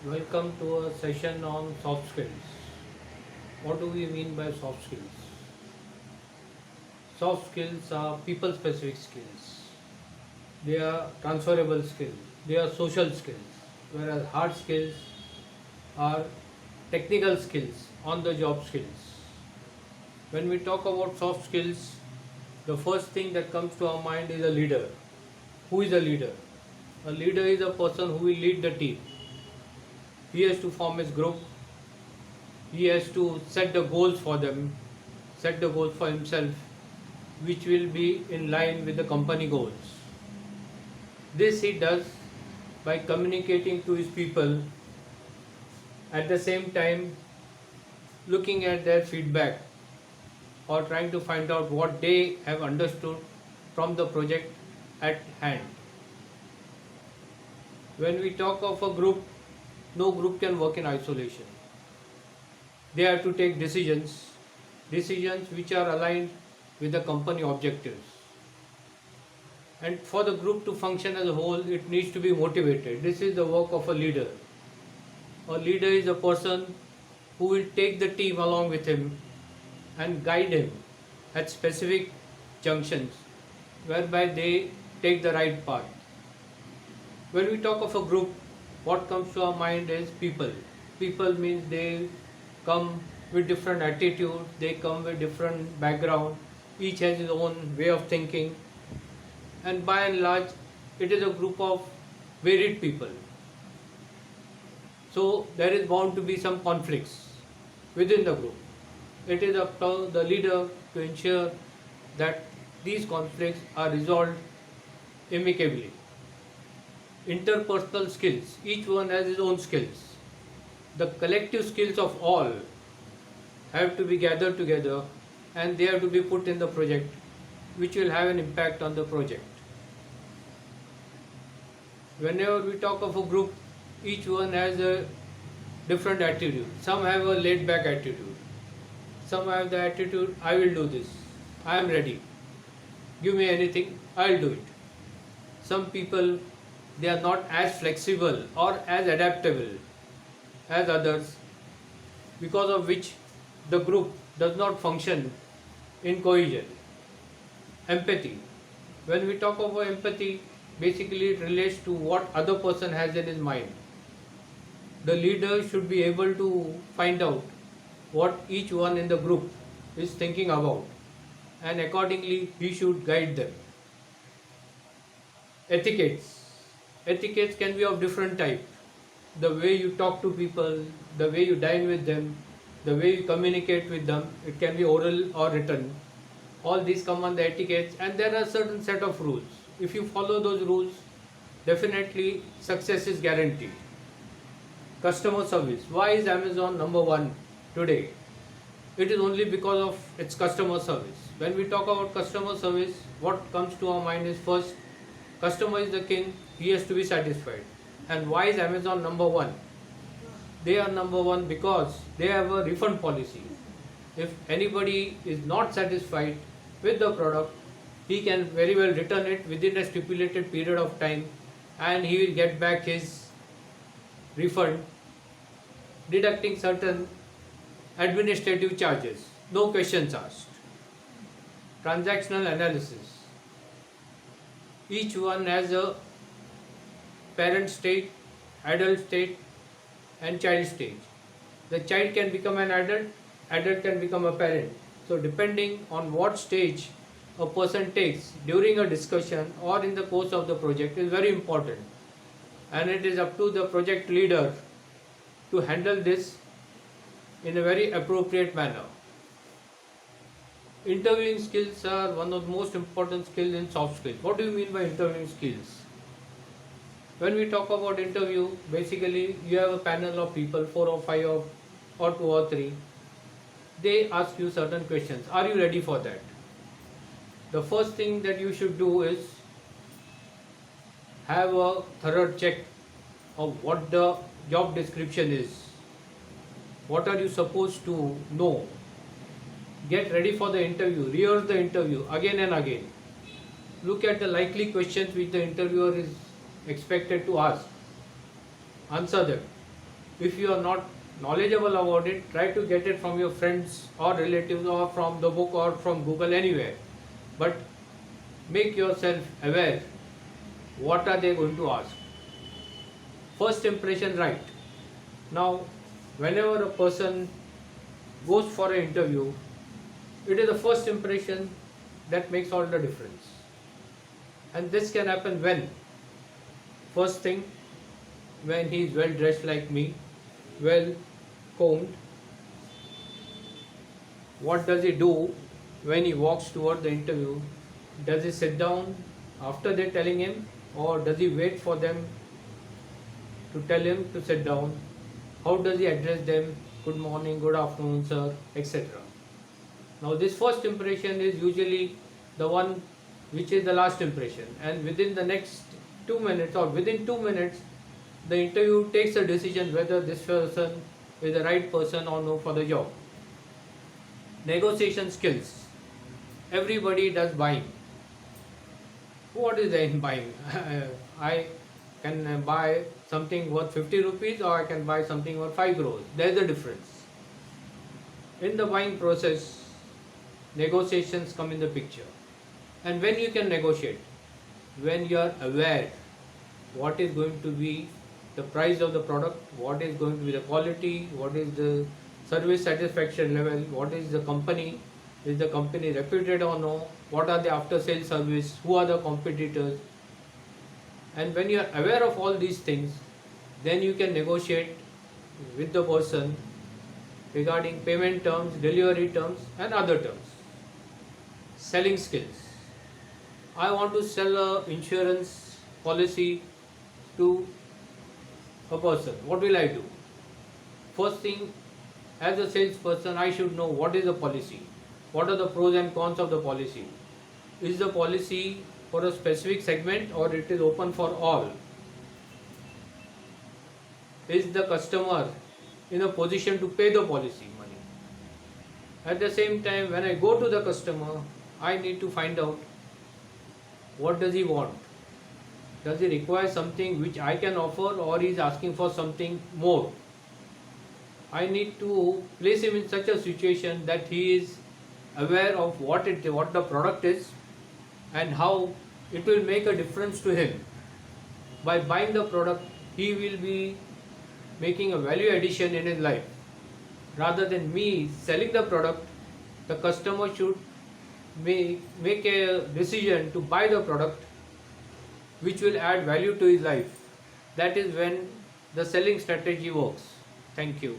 Welcome to a session on soft skills. What do we mean by soft skills? Soft skills are people specific skills. They are transferable skills. They are social skills. Whereas hard skills are technical skills, on the job skills. When we talk about soft skills, the first thing that comes to our mind is a leader. Who is a leader? A leader is a person who will lead the team. He has to form his group. He has to set the goals for them, set the goals for himself, which will be in line with the company goals. This he does by communicating to his people, at the same time looking at their feedback or trying to find out what they have understood from the project at hand. When we talk of a group, no group can work in isolation. They have to take decisions which are aligned with the company objectives. And for the group to function as a whole, it needs to be motivated. This is the work of a leader. A leader is a person who will take the team along with him and guide him at specific junctions whereby they take the right path. When we talk of a group, what comes to our mind is people. People means they come with different attitude, they come with different background, each has his own way of thinking, and by and large, it is a group of varied people. So there is bound to be some conflicts within the group. It is up to the leader to ensure that these conflicts are resolved amicably. Interpersonal skills, each one has his own skills. The collective skills of all have to be gathered together and they have to be put in the project, which will have an impact on the project. Whenever we talk of a group, each one has a different attitude. Some have a laid back attitude. Some have the attitude, I will do this, I am ready. Give me anything, I will do it. Some people, they are not as flexible or as adaptable as others, because of which the group does not function in cohesion. Empathy. When we talk about empathy, basically it relates to what other person has in his mind. The leader should be able to find out what each one in the group is thinking about, and accordingly he should guide them. Etiquettes. Etiquettes can be of different type. The way you talk to people, the way you dine with them, the way you communicate with them, it can be oral or written. All these come under etiquettes, and there are certain set of rules. If you follow those rules, definitely success is guaranteed. Customer service. Why is Amazon number one today? It is only because of its customer service. When we talk about customer service, what comes to our mind is first, customer is the king, he has to be satisfied. And why is Amazon number one? They are number one because they have a refund policy. If anybody is not satisfied with the product, he can very well return it within a stipulated period of time and he will get back his refund, deducting certain administrative charges, no questions asked. Transactional analysis. Each one has a parent state, adult state, and child stage. The child can become an adult can become a parent. So depending on what stage a person takes during a discussion or in the course of the project is very important. And it is up to the project leader to handle this in a very appropriate manner. Interviewing skills are one of the most important skills in soft skills. What do you mean by interviewing skills? When we talk about interview, basically you have a panel of people, 4 or 5 or 2 or 3. They ask you certain questions. Are you ready for that? The first thing that you should do is have a thorough check of what the job description is. What are you supposed to know? Get ready for the interview. Rehearse the interview again and again. Look at the likely questions which the interviewer is expected to ask. Answer them. If you are not knowledgeable about it, try to get it from your friends or relatives or from the book or from Google, anywhere. But make yourself aware what are they going to ask. First impression right. Now, whenever a person goes for an interview, it is the first impression that makes all the difference. And this can happen when? First thing, when he is well dressed like me, well combed. What does he do when he walks toward the interview? Does he sit down after they're telling him, or does he wait for them to tell him to sit down? How does he address them? Good morning, good afternoon, sir, etc. Now, this first impression is usually the one which is the last impression, and within the next 2 minutes or within 2 minutes, the interview takes a decision whether this person is the right person or no for the job. Negotiation skills. Everybody does buying. What is there in buying? I can buy something worth 50 rupees or I can buy something worth 5 crores. There's a difference. In the buying process, negotiations come in the picture. And when you can negotiate, when you are aware what is going to be the price of the product, what is going to be the quality, what is the service satisfaction level, what is the company reputed or no, what are the after sales service, who are the competitors. And when you are aware of all these things, then you can negotiate with the person regarding payment terms, delivery terms and other terms. Selling skills. I want to sell a insurance policy to a person. What will I do? First thing, as a salesperson, I should know what is the policy. What are the pros and cons of the policy? Is the policy for a specific segment or it is open for all? Is the customer in a position to pay the policy money? At the same time, when I go to the customer, I need to find out what does he want. Does he require something which I can offer, or he is asking for something more? I need to place him in such a situation that he is aware of what the product is and how it will make a difference to him. By buying the product, he will be making a value addition in his life. Rather than me selling the product, the customer should make a decision to buy the product which will add value to his life. That is when the selling strategy works. Thank you.